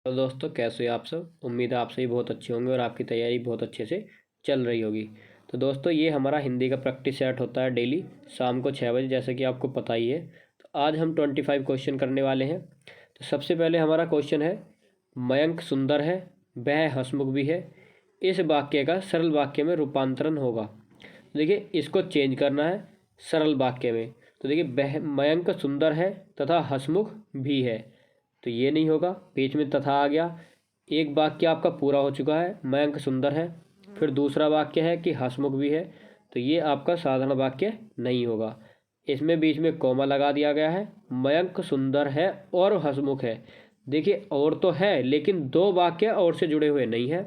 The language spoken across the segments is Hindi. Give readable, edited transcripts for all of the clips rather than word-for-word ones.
तो दोस्तों कैसे हो आप सब। उम्मीद है आप सभी बहुत अच्छे होंगे और आपकी तैयारी बहुत अच्छे से चल रही होगी। तो दोस्तों ये हमारा हिंदी का प्रैक्टिस सेट होता है डेली शाम को 6 बजे, जैसे कि आपको पता ही है। तो आज हम 25 क्वेश्चन करने वाले हैं। तो सबसे पहले हमारा क्वेश्चन है, मयंक सुंदर है, वह हंसमुख भी है, इस वाक्य का सरल वाक्य में रूपांतरण होगा। देखिए इसको चेंज करना है सरल वाक्य में। तो देखिए वह मयंक सुंदर है तथा हंसमुख भी है, तो ये नहीं होगा, बीच में तथा आ गया। एक वाक्य आपका पूरा हो चुका है, मयंक सुंदर है, फिर दूसरा वाक्य है कि हंसमुख भी है, तो ये आपका साधारण वाक्य नहीं होगा। इसमें बीच में कॉमा लगा दिया गया है, मयंक सुंदर है और हंसमुख है। देखिए और तो है लेकिन दो वाक्य और से जुड़े हुए नहीं है,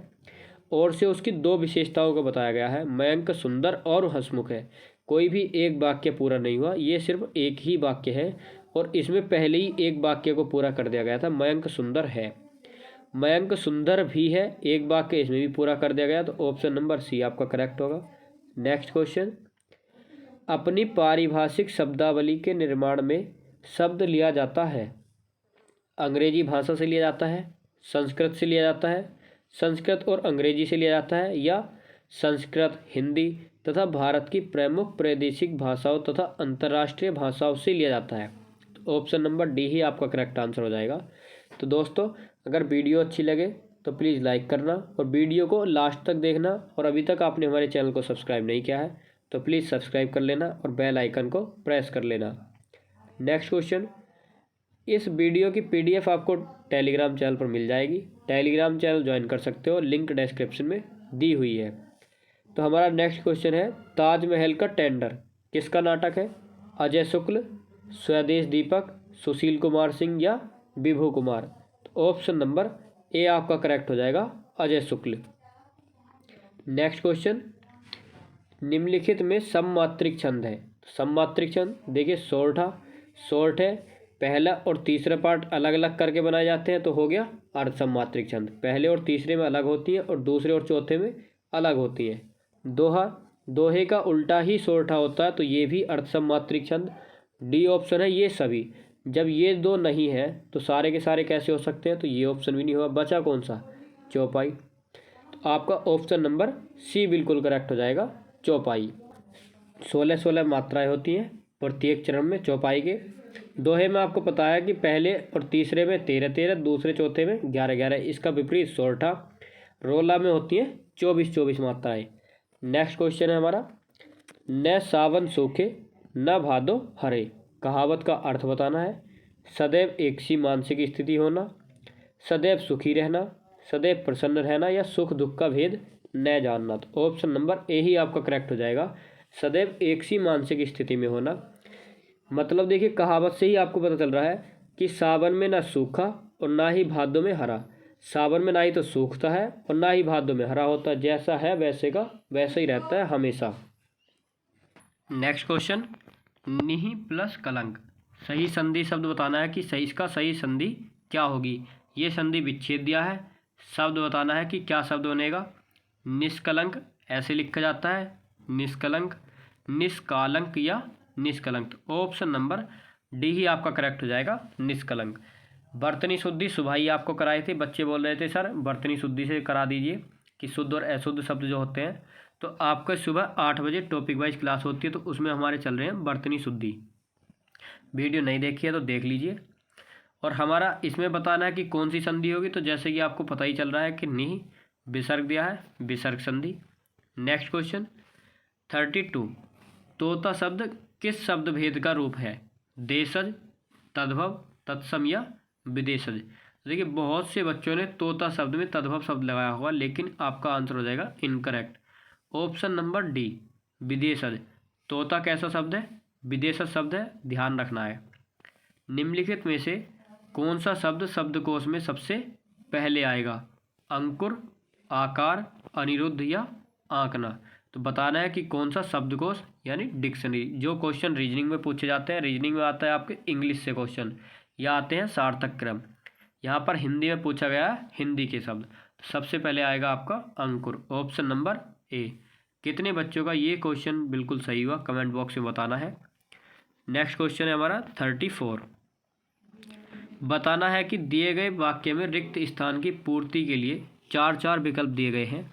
और से उसकी दो विशेषताओं को बताया गया है, मयंक सुंदर और हंसमुख है। कोई भी एक वाक्य पूरा नहीं हुआ, ये सिर्फ एक ही वाक्य है और इसमें पहले ही एक वाक्य को पूरा कर दिया गया था, मयंक सुंदर है। मयंक सुंदर भी है, एक वाक्य इसमें भी पूरा कर दिया गया, तो ऑप्शन नंबर सी आपका करेक्ट होगा। नेक्स्ट क्वेश्चन, अपनी पारिभाषिक शब्दावली के निर्माण में शब्द लिया जाता है। अंग्रेजी भाषा से लिया जाता है, संस्कृत से लिया जाता है, संस्कृत और अंग्रेजी से लिया जाता है, या संस्कृत, हिंदी तथा भारत की प्रमुख प्रादेशिक भाषाओं तथा अंतर्राष्ट्रीय भाषाओं से लिया जाता है। तो ऑप्शन नंबर डी ही आपका करेक्ट आंसर हो जाएगा। तो दोस्तों अगर वीडियो अच्छी लगे तो प्लीज़ लाइक करना और वीडियो को लास्ट तक देखना, और अभी तक आपने हमारे चैनल को सब्सक्राइब नहीं किया है तो प्लीज़ सब्सक्राइब कर लेना और बेल आइकन को प्रेस कर लेना। नेक्स्ट क्वेश्चन, इस वीडियो की पीडीएफ आपको टेलीग्राम चैनल पर मिल जाएगी। टेलीग्राम चैनल ज्वाइन कर सकते हो, लिंक डिस्क्रिप्शन में दी हुई है। तो हमारा नेक्स्ट क्वेश्चन है, ताजमहल का टेंडर किसका नाटक है। अजय शुक्ल, स्वदेश दीपक, सुशील कुमार सिंह या विभू कुमार। तो ऑप्शन नंबर ए आपका करेक्ट हो जाएगा, अजय शुक्ल। नेक्स्ट क्वेश्चन, निम्नलिखित में सममात्रिक छंद है। सममात्रिक छंद देखिए शॉर्ट है, पहला और तीसरा पार्ट अलग अलग करके बनाए जाते हैं तो हो गया अर्ध सममात्रिक छंद। पहले और तीसरे में अलग होती हैं और दूसरे और चौथे में अलग होती हैं। दोहा, दोहे का उल्टा ही सोरठा होता है, तो ये भी अर्ध सममात्रिक छंद। डी ऑप्शन है ये सभी। जब ये दो नहीं है तो सारे के सारे कैसे हो सकते हैं, तो ये ऑप्शन भी नहीं हुआ, बचा कौन सा, चौपाई। तो आपका ऑप्शन नंबर सी बिल्कुल करेक्ट हो जाएगा, चौपाई। 16 मात्राएं होती हैं प्रत्येक चरण में चौपाई के। दोहे में आपको पता है कि पहले और तीसरे में 13, दूसरे चौथे में 11, इसका विपरीत सोरठा। रोला में होती हैं 24 मात्राएं। नेक्स्ट क्वेश्चन है हमारा, न सावन सूखे न भादो हरे, कहावत का अर्थ बताना है। सदैव एक सी मानसिक स्थिति होना, सदैव सुखी रहना, सदैव प्रसन्न रहना, या सुख दुख का भेद न जानना। तो ऑप्शन नंबर ए ही आपका करेक्ट हो जाएगा, सदैव एक सी मानसिक स्थिति में होना। मतलब देखिए कहावत से ही आपको पता चल रहा है कि सावन में ना सूखा और ना ही भादों में हरा। सावन में ना ही तो सूखता है और ना ही भादों में हरा होता है, जैसा है वैसे का वैसा ही रहता है हमेशा। नेक्स्ट क्वेश्चन, निहि प्लस कलंक, सही संधि शब्द बताना है कि सही, इसका सही संधि क्या होगी। ये संधि विच्छेद दिया है, शब्द बताना है कि क्या शब्द बनेगा। निष्कलंक ऐसे लिखा जाता है, निष्कलंक, निष्कालंक या निष्कलंक। तो ऑप्शन नंबर डी ही आपका करेक्ट हो जाएगा, निष्कलंक। बर्तनी शुद्धि सुबह ही आपको कराए थे, बच्चे बोल रहे थे सर बर्तनी शुद्धि से करा दीजिए कि शुद्ध और अशुद्ध शब्द जो होते हैं। तो आपका सुबह 8 बजे टॉपिक वाइज क्लास होती है, तो उसमें हमारे चल रहे हैं बर्तनी शुद्धि। वीडियो नहीं देखी है तो देख लीजिए। और हमारा इसमें बताना है कि कौन सी संधि होगी, तो जैसे कि आपको पता ही चल रहा है कि निहि विसर्ग दिया है, विसर्ग संधि। नेक्स्ट क्वेश्चन 32, तोता शब्द किस शब्द भेद का रूप है। देशज, तद्भव, तत्सम या विदेशज। देखिए बहुत से बच्चों ने तोता शब्द में तद्भव शब्द लगाया होगा, लेकिन आपका आंसर हो जाएगा इनकरेक्ट, ऑप्शन नंबर डी विदेशज। तोता कैसा शब्द है, विदेशज शब्द है, ध्यान रखना है। निम्नलिखित में से कौन सा शब्द शब्दकोश में सबसे पहले आएगा। अंकुर, आकार, अनिरुद्ध या आंकना। तो बताना है कि कौन सा शब्दकोश यानी डिक्शनरी। जो क्वेश्चन रीजनिंग में पूछे जाते हैं, रीजनिंग में आता है आपके इंग्लिश से क्वेश्चन, या आते हैं सार्थक क्रम। यहाँ पर हिंदी में पूछा गया है हिंदी के शब्द, तो सबसे पहले आएगा आपका अंकुर, ऑप्शन नंबर ए। कितने बच्चों का ये क्वेश्चन बिल्कुल सही हुआ कमेंट बॉक्स में बताना है। नेक्स्ट क्वेश्चन है हमारा 34, बताना है कि दिए गए वाक्य में रिक्त स्थान की पूर्ति के लिए 4 विकल्प दिए गए हैं।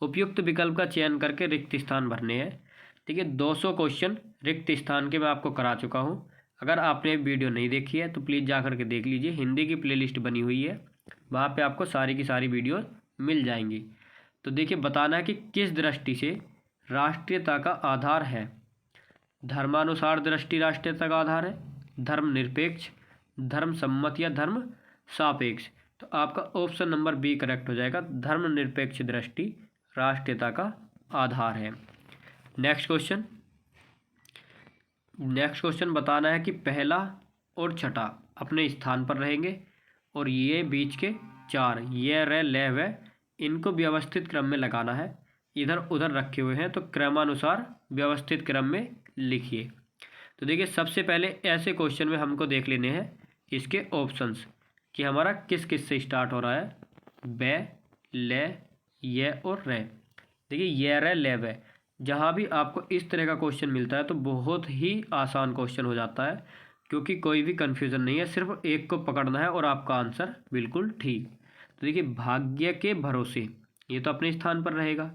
उपयुक्त विकल्प का चयन करके रिक्त स्थान भरने हैं। ठीक है, 200 क्वेश्चन रिक्त स्थान के मैं आपको करा चुका हूँ। अगर आपने वीडियो नहीं देखी है तो प्लीज़ जा करके देख लीजिए। हिंदी की प्लेलिस्ट बनी हुई है, वहाँ पे आपको सारी की सारी वीडियो मिल जाएंगी। तो देखिए, बताना है कि किस दृष्टि से राष्ट्रीयता का आधार है। धर्मानुसार दृष्टि राष्ट्रीयता का आधार है, धर्मनिरपेक्ष, धर्म सम्मत या धर्म सापेक्ष। तो आपका ऑप्शन नंबर बी करेक्ट हो जाएगा। धर्मनिरपेक्ष दृष्टि राष्ट्रीयता का आधार है। नेक्स्ट क्वेश्चन बताना है कि पहला और छठा अपने स्थान पर रहेंगे और ये बीच के 4 ये रे ले वे इनको व्यवस्थित क्रम में लगाना है। इधर उधर रखे हुए हैं तो क्रमानुसार व्यवस्थित क्रम में लिखिए। तो देखिए, सबसे पहले ऐसे क्वेश्चन में हमको देख लेने हैं इसके ऑप्शंस कि हमारा किस किस से स्टार्ट हो रहा है। बे, ले, ये और रे। देखिए, ये रे ले वे जहाँ भी आपको इस तरह का क्वेश्चन मिलता है तो बहुत ही आसान क्वेश्चन हो जाता है, क्योंकि कोई भी कन्फ्यूज़न नहीं है, सिर्फ एक को पकड़ना है और आपका आंसर बिल्कुल ठीक। तो देखिए, भाग्य के भरोसे ये तो अपने स्थान पर रहेगा।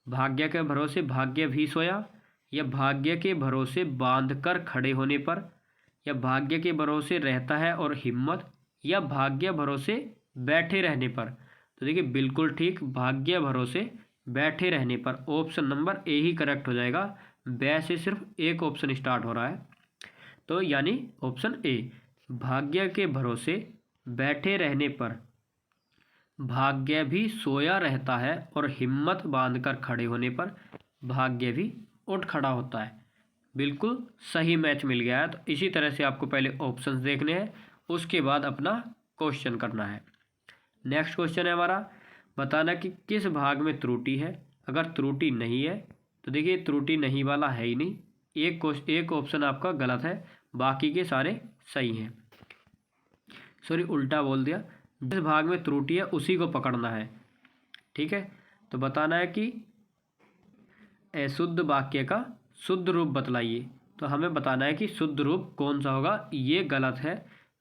भाग्य के भरोसे भाग्य भी सोया, या भाग्य के भरोसे बांध कर खड़े होने पर, या भाग्य के भरोसे रहता है और हिम्मत, या भाग्य भरोसे बैठे रहने पर। तो देखिए, बिल्कुल ठीक, भाग्य भरोसे बैठे रहने पर। Option number A he correct हो जाएगा। बै से सिर्फ एक ऑप्शन स्टार्ट हो रहा है, तो यानी ऑप्शन ए। भाग्य के भरोसे बैठे रहने पर भाग्य भी सोया रहता है और हिम्मत बांधकर खड़े होने पर भाग्य भी उठ खड़ा होता है। बिल्कुल सही मैच मिल गया है। तो इसी तरह से आपको पहले ऑप्शंस देखने हैं, उसके बाद अपना क्वेश्चन करना है। नेक्स्ट क्वेश्चन है हमारा, बताना कि किस भाग में त्रुटि है। अगर त्रुटि नहीं है तो देखिए, त्रुटि नहीं वाला है ही नहीं, एक ऑप्शन आपका गलत है, बाकी के सारे सही हैं। सॉरी, उल्टा बोल दिया। जिस भाग में त्रुटि है उसी को पकड़ना है। ठीक है, तो बताना है कि अशुद्ध वाक्य का शुद्ध रूप बतलाइए। तो हमें बताना है कि शुद्ध रूप कौन सा होगा। ये गलत है।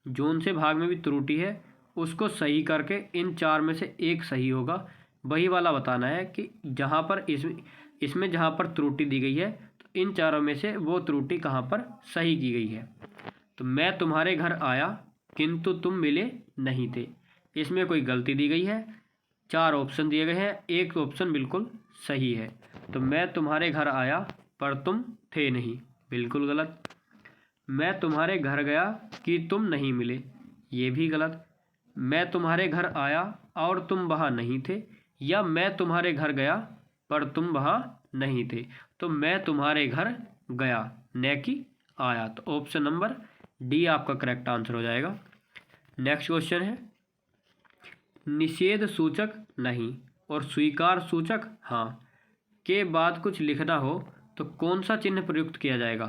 जोन से भाग में भी त्रुटि है उसको सही करके इन 4 में से एक सही होगा, वही वाला बताना है कि जहाँ पर इसमें जहाँ पर त्रुटि दी गई है तो इन 4 में से वो त्रुटि कहाँ पर सही की गई है। तो मैं तुम्हारे घर आया किंतु तुम मिले नहीं थे, इसमें कोई गलती दी गई है। 4 ऑप्शन दिए गए हैं, एक ऑप्शन बिल्कुल सही है। तो मैं तुम्हारे घर आया पर तुम थे नहीं, बिल्कुल गलत। मैं तुम्हारे घर गया कि तुम नहीं मिले, ये भी गलत। मैं तुम्हारे घर आया और तुम वहाँ नहीं थे, या मैं तुम्हारे घर गया पर तुम वहाँ नहीं थे। तो मैं तुम्हारे घर गया न कि आया। तो ऑप्शन नंबर डी आपका करेक्ट आंसर हो जाएगा। नेक्स्ट क्वेश्चन है, निषेध सूचक नहीं और स्वीकार सूचक हाँ के बाद कुछ लिखना हो तो कौन सा चिन्ह प्रयुक्त किया जाएगा।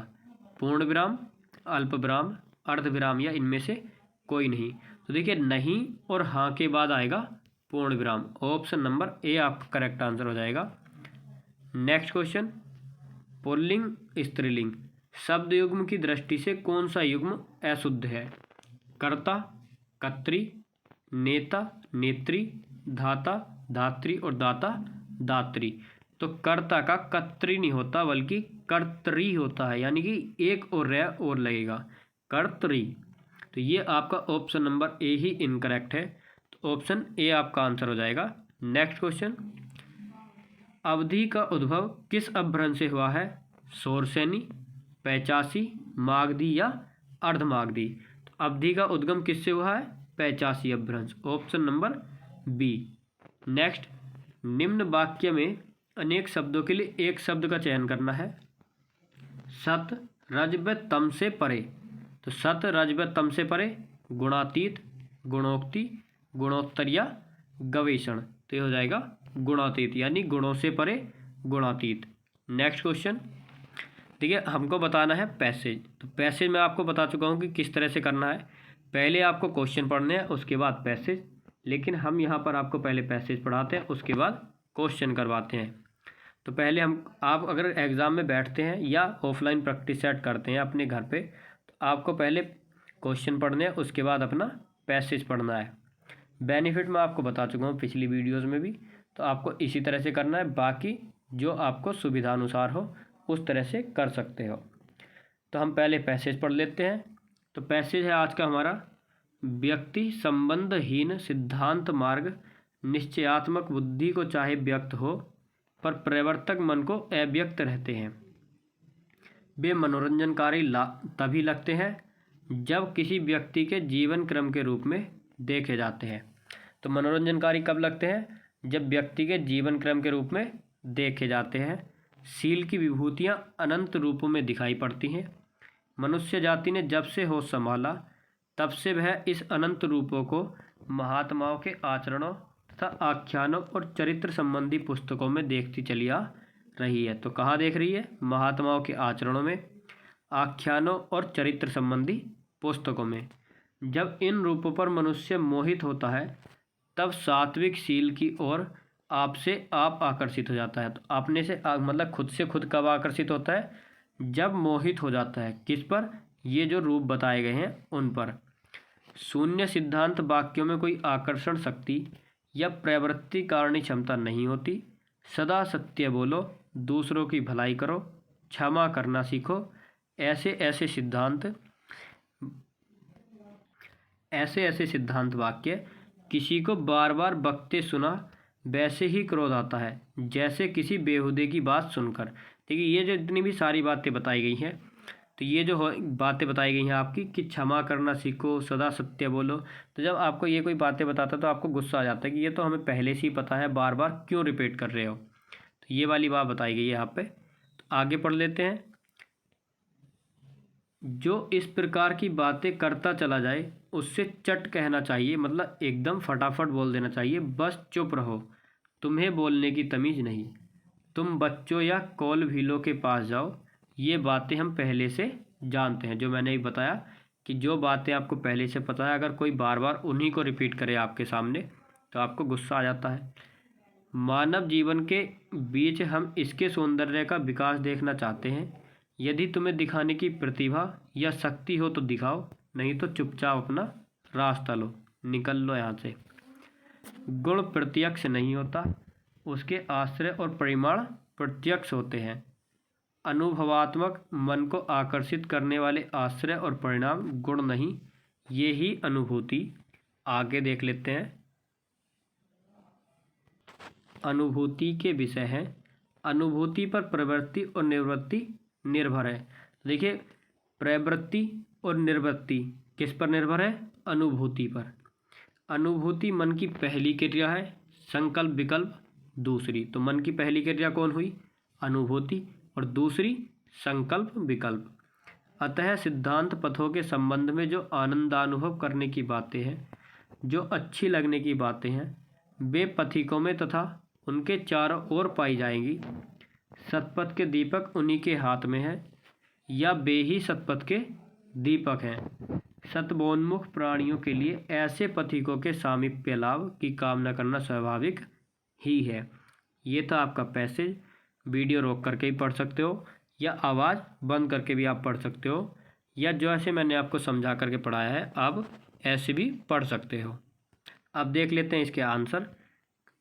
पूर्ण विराम, अल्प विराम, अर्ध विराम, या इनमें से कोई नहीं। तो देखिए, नहीं और हाँ के बाद आएगा पूर्ण विराम। ऑप्शन नंबर ए आपका करेक्ट आंसर हो जाएगा। नेक्स्ट क्वेश्चन, पुल्लिंग स्त्रीलिंग शब्द युग्म की दृष्टि से कौन सा युग्म अशुद्ध है। कर्ता, कर्त्री, नेता, नेत्री, धाता, धात्री और दाता, दात्री। तो कर्ता का कर्त्री नहीं होता बल्कि कर्त्री होता है, यानी कि एक और रे और लगेगा, कर्त्री। तो ये आपका option number A he incorrect है। तो ऑप्शन ए आपका आंसर हो जाएगा। नेक्स्ट क्वेश्चन, अवधि का उद्भव किस अपभ्रंश से हुआ है। शोरसेनी, पैचासी, मागधी या अर्धमागधी। तो अवधि का उद्गम किससे हुआ है, पैचासी अपभ्रंश। Option number B. नेक्स्ट, निम्न वाक्य में अनेक शब्दों के लिए एक शब्द का चयन करना है। सत, रज व तम से परे। तो सत, रज व तम से परे, गुणातीत, गुणोक्ति, गुणोत्तर या गवेषण। तो ये हो जाएगा गुणातीत, यानी गुणों से परे गुणातीत। नेक्स्ट क्वेश्चन, देखिए, हमको बताना है पैसेज। तो पैसेज मैं आपको बता चुका हूँ कि किस तरह से करना है। पहले आपको क्वेश्चन पढ़ने हैं, उसके बाद पैसेज, लेकिन हम यहाँ पर आपको पहले पैसेज पढ़ाते हैं, उसके बाद क्वेश्चन करवाते हैं। तो पहले आप अगर एग्ज़ाम में बैठते हैं या ऑफलाइन प्रैक्टिस सेट करते हैं अपने घर पे, तो आपको पहले क्वेश्चन पढ़ने हैं, उसके बाद अपना पैसेज पढ़ना है। बेनिफिट मैं आपको बता चुका हूँ पिछली वीडियोज़ में भी, तो आपको इसी तरह से करना है। बाकी जो आपको सुविधानुसार हो उस तरह से कर सकते हो। तो हम पहले पैसेज पढ़ लेते हैं। तो पैसेज है आज का हमारा, व्यक्ति संबंधहीन सिद्धांत मार्ग निश्चयात्मक बुद्धि को चाहे व्यक्त हो पर प्रवर्तक मन को अव्यक्त रहते हैं। वे मनोरंजनकारी तभी लगते हैं जब किसी व्यक्ति के जीवन क्रम के रूप में देखे जाते हैं। तो मनोरंजनकारी कब लगते हैं? जब व्यक्ति के जीवन क्रम के रूप में देखे जाते हैं। शील की विभूतियाँ अनंत रूपों में दिखाई पड़ती हैं। मनुष्य जाति ने जब से होश संभाला तब से वह इस अनंत रूपों को महात्माओं के आचरणों तथा आख्यानों और चरित्र संबंधी पुस्तकों में देखती चली आ रही है। तो कहाँ देख रही है? महात्माओं के आचरणों में, आख्यानों और चरित्र संबंधी पुस्तकों में। जब इन रूपों पर मनुष्य मोहित होता है तब सात्विक शील की ओर आपसे आप आकर्षित हो जाता है। तो अपने से मतलब खुद से खुद कब आकर्षित होता है? जब मोहित हो जाता है। किस पर? ये जो रूप बताए गए हैं उन पर। शून्य सिद्धांत वाक्यों में कोई आकर्षण शक्ति या प्रवृत्ति कारणी क्षमता नहीं होती। सदा सत्य बोलो, दूसरों की भलाई करो, क्षमा करना सीखो। ऐसे ऐसे सिद्धांत वाक्य किसी को बार बार बकते सुना वैसे ही क्रोध आता है जैसे किसी बेहुदे की बात सुनकर। देखिए ये जो जितनी भी सारी बातें बताई गई हैं, तो ये जो बातें बताई गई हैं आपकी कि क्षमा करना सीखो, सदा सत्य बोलो। तो जब आपको ये कोई बातें बताता है तो आपको गुस्सा आ जाता है कि ये तो हमें पहले से ही पता है, बार बार क्यों रिपीट कर रहे हो। तो ये वाली बात बताई गई है यहाँ पे। तो आगे पढ़ लेते हैं। जो इस प्रकार की बातें करता चला जाए उससे चट कहना चाहिए, मतलब एकदम फटाफट बोल देना चाहिए, बस चुप रहो, तुम्हें बोलने की तमीज़ नहीं। तुम बच्चों या कौल भीलों के पास जाओ, ये बातें हम पहले से जानते हैं। जो मैंने ही बताया कि जो बातें आपको पहले से पता है, अगर कोई बार बार उन्हीं को रिपीट करे आपके सामने तो आपको गुस्सा आ जाता है। मानव जीवन के बीच हम इसके सौंदर्य का विकास देखना चाहते हैं। यदि तुम्हें दिखाने की प्रतिभा या शक्ति हो तो दिखाओ, नहीं तो चुपचाप अपना रास्ता लो, निकल लो यहाँ से। गुण प्रत्यक्ष नहीं होता, उसके आश्रय और परिमाण प्रत्यक्ष होते हैं। अनुभवात्मक मन को आकर्षित करने वाले आश्रय और परिणाम गुण नहीं, ये ही अनुभूति। आगे देख लेते हैं। अनुभूति के विषय हैं। अनुभूति पर प्रवृत्ति और निवृत्ति निर्भर है। देखिए प्रवृत्ति और निवृत्ति किस पर निर्भर है? अनुभूति पर। अनुभूति मन की पहली क्रिया है, संकल्प विकल्प दूसरी। तो मन की पहली क्रिया कौन हुई? अनुभूति, और दूसरी संकल्प विकल्प। अतः सिद्धांत पथों के संबंध में जो आनंदानुभव करने की बातें हैं, जो अच्छी लगने की बातें हैं, वे पथिकों में तथा उनके चारों ओर पाई जाएंगी। सतपथ के दीपक उन्हीं के हाथ में है, या वे ही सतपथ के दीपक हैं। सतबोन्मुख प्राणियों के लिए ऐसे पथिकों के सामीप्य लाभ की कामना करना स्वाभाविक ही है। ये था आपका पैसेज। वीडियो रोक करके भी पढ़ सकते हो, या आवाज़ बंद करके भी आप पढ़ सकते हो, या जो ऐसे मैंने आपको समझा करके पढ़ाया है आप ऐसे भी पढ़ सकते हो। अब देख लेते हैं इसके आंसर।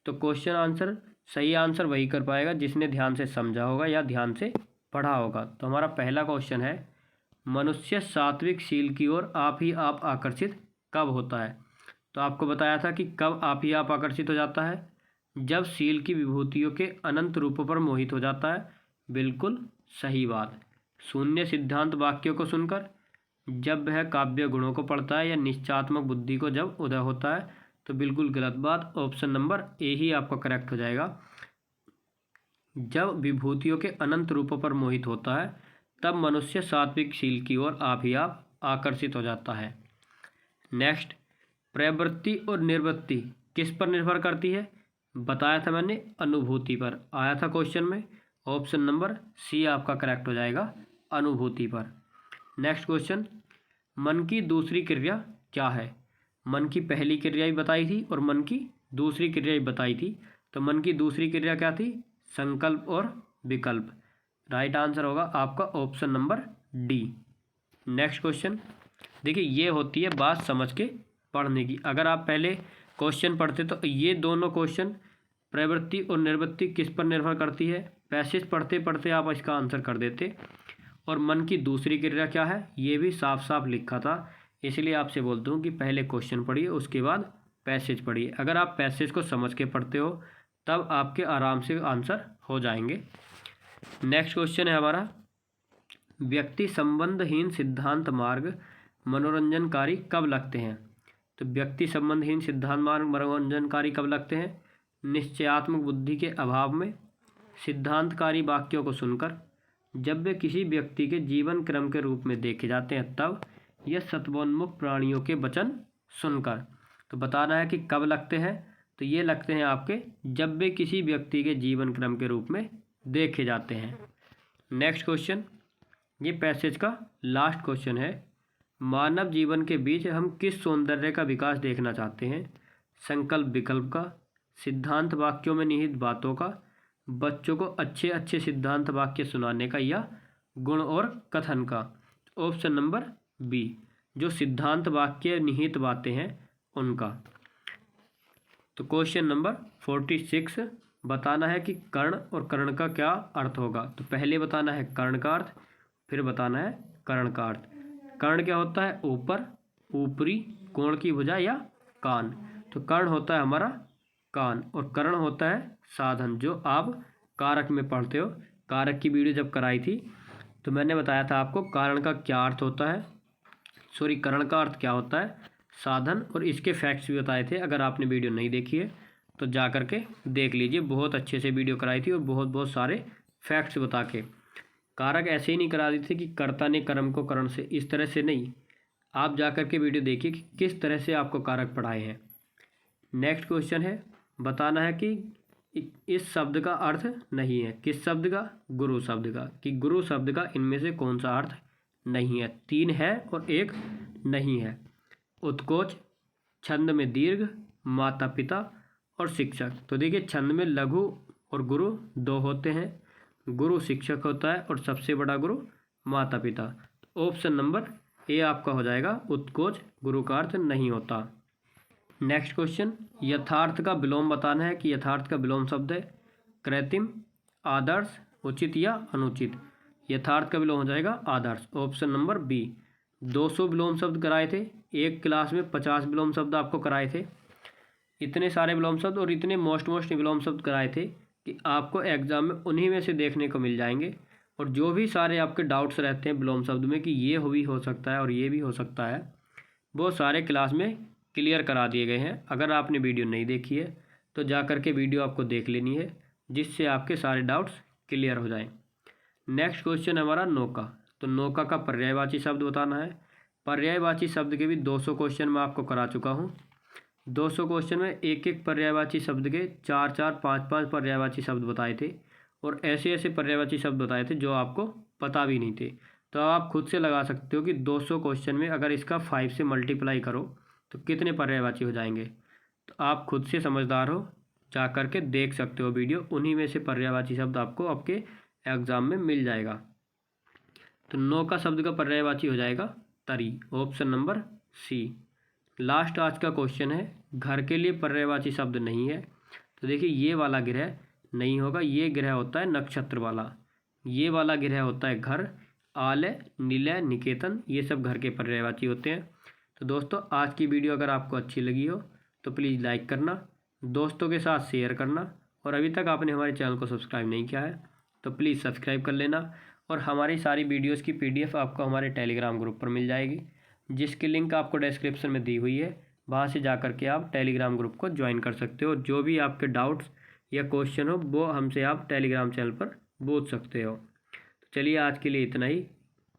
तो क्वेश्चन आंसर, सही आंसर वही कर पाएगा जिसने ध्यान से समझा होगा या ध्यान से पढ़ा होगा। तो हमारा पहला क्वेश्चन है, मनुष्य सात्विक शील की ओर आप ही आप आकर्षित कब होता है? तो आपको बताया था कि कब आप ही आप आकर्षित हो जाता है? जब शील की विभूतियों के अनंत रूपों पर मोहित हो जाता है। बिल्कुल सही बात। शून्य सिद्धांत वाक्यों को सुनकर, जब वह काव्य गुणों को पढ़ता है, या निश्चयात्मक बुद्धि को जब उदय होता है। तो बिल्कुल गलत बात, ऑप्शन नंबर ए ही आपका करेक्ट हो जाएगा। जब विभूतियों के अनंत रूपों पर मोहित होता है तब मनुष्य सात्विक शील की ओर आप ही आप आकर्षित हो जाता है। नेक्स्ट, प्रवृत्ति और निवृत्ति किस पर निर्भर करती है? बताया था मैंने, अनुभूति पर। आया था क्वेश्चन में, ऑप्शन नंबर सी आपका करेक्ट हो जाएगा, अनुभूति पर। नेक्स्ट क्वेश्चन, मन की दूसरी क्रिया क्या है? मन की पहली क्रिया ही बताई थी और मन की दूसरी क्रिया ही बताई थी। तो मन की दूसरी क्रिया क्या थी? संकल्प और विकल्प। राइट आंसर होगा आपका option number D. Next question, देखिए ये होती है बात समझ के पढ़ने की। अगर आप पहले क्वेश्चन पढ़ते तो ये दोनों क्वेश्चन प्रवृत्ति और निवृत्ति किस पर निर्भर करती है, पैसेज पढ़ते पढ़ते आप इसका आंसर कर देते। और मन की दूसरी क्रिया क्या है ये भी साफ साफ लिखा था। इसलिए आपसे बोलता हूँ कि पहले क्वेश्चन पढ़िए उसके बाद पैसेज पढ़िए। अगर आप पैसेज को समझ के पढ़ते हो तब आपके आराम से आंसर हो जाएंगे। नेक्स्ट क्वेश्चन है हमारा, व्यक्ति संबंधहीन सिद्धांत मार्ग मनोरंजनकारी कब लगते हैं। तो व्यक्ति संबंधहीन सिद्धांत मार्ग मनोरंजनकारी कब लगते हैं, निश्चयात्मक बुद्धि के अभाव में, सिद्धांतकारी वाक्यों को सुनकर, जब वे किसी व्यक्ति के जीवन क्रम के रूप में देखे जाते हैं तब, यह सत्वोन्मुख प्राणियों के वचन सुनकर। तो बताना है कि कब लगते हैं, तो ये लगते हैं आपके जब वे किसी व्यक्ति के जीवन क्रम के रूप में देखे जाते हैं। नेक्स्ट क्वेश्चन, ये पैसेज का लास्ट क्वेश्चन है, मानव जीवन के बीच हम किस सौंदर्य का विकास देखना चाहते हैं, संकल्प विकल्प का, सिद्धांत वाक्यों में निहित बातों का, बच्चों को अच्छे अच्छे सिद्धांत वाक्य सुनाने का, या गुण और कथन का। ऑप्शन नंबर बी, जो सिद्धांत वाक्य निहित बातें हैं उनका। तो क्वेश्चन नंबर 46 बताना है कि कर्ण और कर्ण का क्या अर्थ होगा। तो पहले बताना है कर्ण का अर्थ, फिर बताना है कर्ण का अर्थ। कर्ण क्या होता है, ऊपर, ऊपरी, कोण की भुजा या कान। तो कर्ण होता है हमारा कान और कर्ण होता है साधन, जो आप कारक में पढ़ते हो। कारक की वीडियो जब कराई थी तो मैंने बताया था आपको कारण का क्या अर्थ होता है, सॉरी कर्ण का अर्थ क्या होता है, साधन, और इसके फैक्ट्स भी बताए थे। अगर आपने वीडियो नहीं देखी है तो जा कर के देख लीजिए, बहुत अच्छे से वीडियो कराई थी और बहुत सारे फैक्ट्स बता के। कारक ऐसे ही नहीं करा दी थी कि कर्ता ने कर्म को कर्ण से, इस तरह से नहीं। आप जा कर के वीडियो देखिए कि किस तरह से आपको कारक पढ़ाए हैं। नेक्स्ट क्वेश्चन है, बताना है कि इस शब्द का अर्थ नहीं है, किस शब्द का, गुरु शब्द का, कि गुरु शब्द का इनमें से कौन सा अर्थ नहीं है। 3 है और 1 नहीं है। उत्कोच, छंद में दीर्घ, माता पिता और शिक्षक। तो देखिए छंद में लघु और गुरु 2 होते हैं, गुरु शिक्षक होता है और सबसे बड़ा गुरु माता पिता। ऑप्शन नंबर ए आपका हो जाएगा, उत्कोच गुरु का अर्थ नहीं होता। नेक्स्ट क्वेश्चन, यथार्थ का विलोम बताना है कि यथार्थ का विलोम शब्द है कृत्रिम, आदर्श, उचित या अनुचित। यथार्थ का विलोम हो जाएगा आदर्श, ऑप्शन नंबर बी। 200 विलोम शब्द कराए थे, एक क्लास में 50 विलोम शब्द आपको कराए थे। इतने सारे विलोम शब्द और इतने मोस्ट विलोम शब्द कराए थे कि आपको एग्जाम में उन्हीं में से देखने को मिल जाएंगे। और जो भी सारे आपके डाउट्स रहते हैं विलोम शब्द में कि ये भी हो सकता है और ये भी हो सकता है, वो सारे क्लास में क्लियर करा दिए गए हैं। अगर आपने वीडियो नहीं देखी है तो जा कर के वीडियो आपको देख लेनी है, जिससे आपके सारे डाउट्स क्लियर हो जाएं। नेक्स्ट क्वेश्चन हमारा नौका। तो नौका का पर्यायवाची शब्द बताना है। पर्यायवाची शब्द के भी 200 क्वेश्चन मैं आपको करा चुका हूँ। 200 क्वेश्चन में एक एक पर्यायवाची शब्द के 4-4, 5-5 पर्यायवाची शब्द बताए थे, और ऐसे ऐसे पर्यायवाची शब्द बताए थे जो आपको पता भी नहीं थे। तो आप खुद से लगा सकते हो कि 200 क्वेश्चन में अगर इसका 5 से मल्टीप्लाई करो तो कितने पर्यायवाची हो जाएंगे। तो आप खुद से समझदार हो, जा कर के देख सकते हो वीडियो, उन्हीं में से पर्यायवाची शब्द आपको आपके एग्जाम में मिल जाएगा। तो नौका शब्द का पर्यायवाची हो जाएगा तरी, ऑप्शन नंबर सी। लास्ट आज का क्वेश्चन है, घर के लिए पर्यायवाची शब्द नहीं है। तो देखिए ये वाला ग्रह नहीं होगा, ये ग्रह होता है नक्षत्र वाला, ये वाला ग्रह होता है घर। आलय, निलय, निकेतन, ये सब घर के पर्यायवाची होते हैं। तो दोस्तों आज की वीडियो अगर आपको अच्छी लगी हो तो प्लीज़ लाइक करना, दोस्तों के साथ शेयर करना, और अभी तक आपने हमारे चैनल को सब्सक्राइब नहीं किया है तो प्लीज़ सब्सक्राइब कर लेना। और हमारी सारी वीडियोस की PDF आपको हमारे टेलीग्राम ग्रुप पर मिल जाएगी, जिसकी लिंक आपको डिस्क्रिप्शन में दी हुई है। वहाँ से जा कर के आप टेलीग्राम ग्रुप को ज्वाइन कर सकते हो। जो भी आपके डाउट्स या क्वेश्चन हो वो हमसे आप टेलीग्राम चैनल पर पूछ सकते हो। तो चलिए आज के लिए इतना ही।